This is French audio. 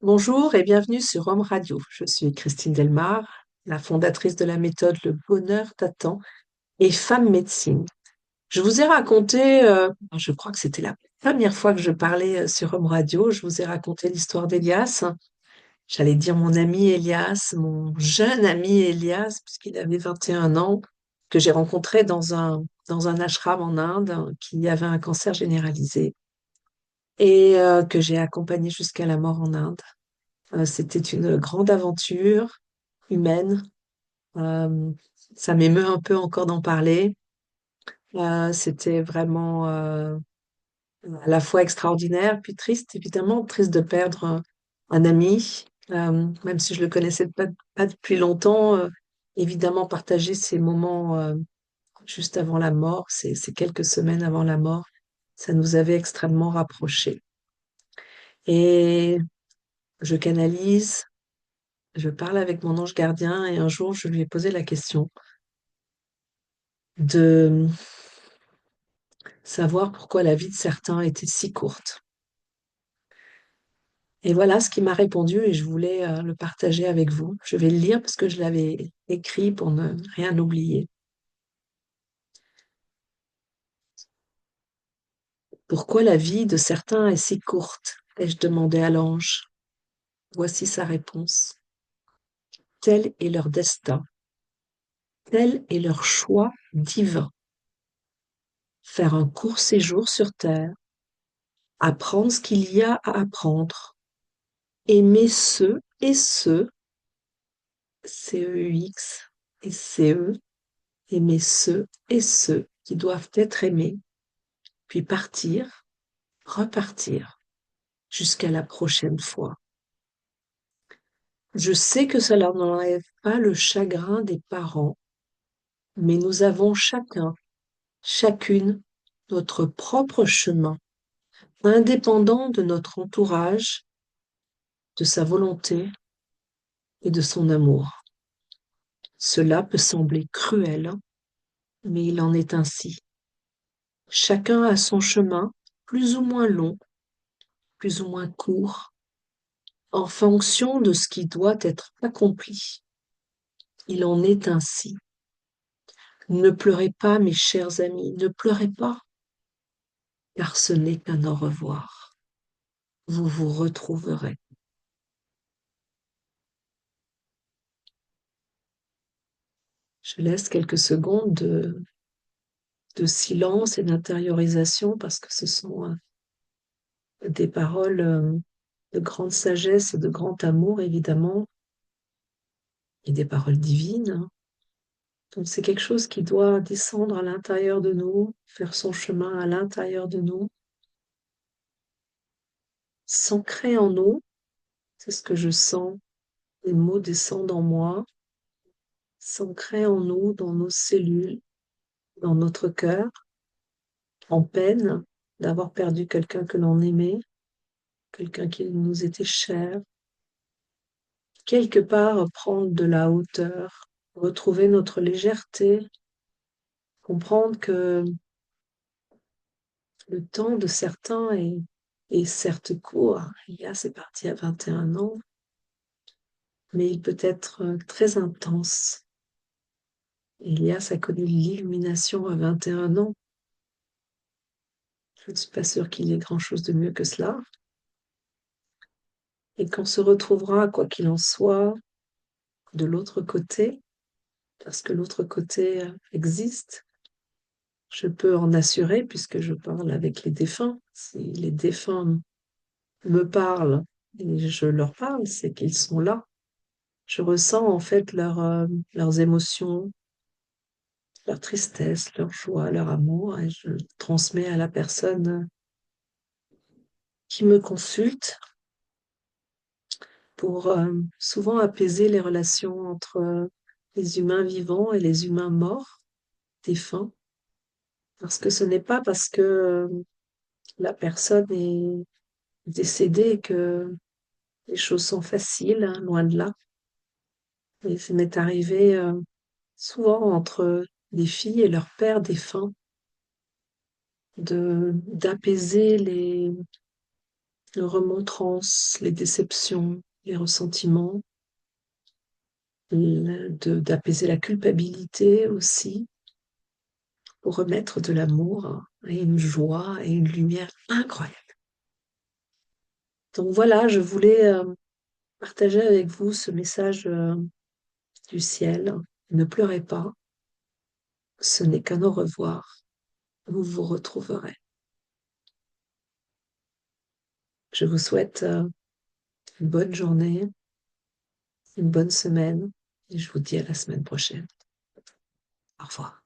Bonjour et bienvenue sur Home Radio. Je suis Christine Delmar, la fondatrice de la méthode Le Bonheur t'attend et femme médecine. Je vous ai raconté, je crois que c'était la première fois que je parlais sur Home Radio, je vous ai raconté l'histoire d'Elias. J'allais dire mon ami Elias, mon jeune ami Elias, puisqu'il avait 21 ans, que j'ai rencontré dans un ashram en Inde qui avait un cancer généralisé et que j'ai accompagné jusqu'à la mort en Inde. C'était une grande aventure humaine. Euh, Ça m'émeut un peu encore d'en parler. C'était vraiment à la fois extraordinaire, puis triste, évidemment, triste de perdre un ami, même si je le connaissais pas depuis longtemps. Évidemment, partager ces moments juste avant la mort, ces quelques semaines avant la mort, ça nous avait extrêmement rapprochés. Et je canalise. Je parle avec mon ange gardien et un jour, je lui ai posé la question de savoir pourquoi la vie de certains était si courte. Et voilà ce qu'il m'a répondu et je voulais le partager avec vous. Je vais le lire parce que je l'avais écrit pour ne rien oublier. Pourquoi la vie de certains est si courte? Ai-je demandé à l'ange. Voici sa réponse. Tel est leur destin, tel est leur choix divin. Faire un court séjour sur Terre, apprendre ce qu'il y a à apprendre, aimer ceux et ceux, CEUX et CE, aimer ceux et ceux qui doivent être aimés, puis partir, repartir, jusqu'à la prochaine fois. Je sais que cela n'enlève pas le chagrin des parents, mais nous avons chacun, chacune, notre propre chemin, indépendant de notre entourage, de sa volonté et de son amour. Cela peut sembler cruel, mais il en est ainsi. Chacun a son chemin, plus ou moins long, plus ou moins court, en fonction de ce qui doit être accompli. Il en est ainsi. Ne pleurez pas, mes chers amis, ne pleurez pas, car ce n'est qu'un au revoir. Vous vous retrouverez. Je laisse quelques secondes de silence et d'intériorisation parce que ce sont des paroles de grande sagesse et de grand amour, évidemment, et des paroles divines, hein. Donc c'est quelque chose qui doit descendre à l'intérieur de nous, faire son chemin à l'intérieur de nous, s'ancrer en nous. C'est ce que je sens. Les mots descendent en moi, s'ancrer en nous, dans nos cellules, dans notre cœur, en peine d'avoir perdu quelqu'un que l'on aimait, quelqu'un qui nous était cher. Quelque part, prendre de la hauteur, retrouver notre légèreté, comprendre que le temps de certains est certes court. Elias est parti à 21 ans, mais il peut être très intense. Elias a connu l'illumination à 21 ans. Je ne suis pas sûre qu'il y ait grand-chose de mieux que cela. Et qu'on se retrouvera, quoi qu'il en soit, de l'autre côté, parce que l'autre côté existe. Je peux en assurer puisque je parle avec les défunts. Si les défunts me parlent et je leur parle, c'est qu'ils sont là. Je ressens en fait leurs émotions, leur tristesse, leur joie, leur amour, et je le transmets à la personne qui me consulte pour souvent apaiser les relations entre les humains vivants et les humains morts, défunts, parce que ce n'est pas parce que la personne est décédée que les choses sont faciles, hein, loin de là. Et ça m'est arrivé souvent entre des filles et leur père défunt d'apaiser le remontrance, les déceptions, les ressentiments, d'apaiser la culpabilité aussi, pour remettre de l'amour et une joie et une lumière incroyable. Donc voilà, je voulais partager avec vous ce message du ciel. Ne pleurez pas, ce n'est qu'un au revoir. Vous vous retrouverez. Je vous souhaite une bonne journée, une bonne semaine et je vous dis à la semaine prochaine. Au revoir.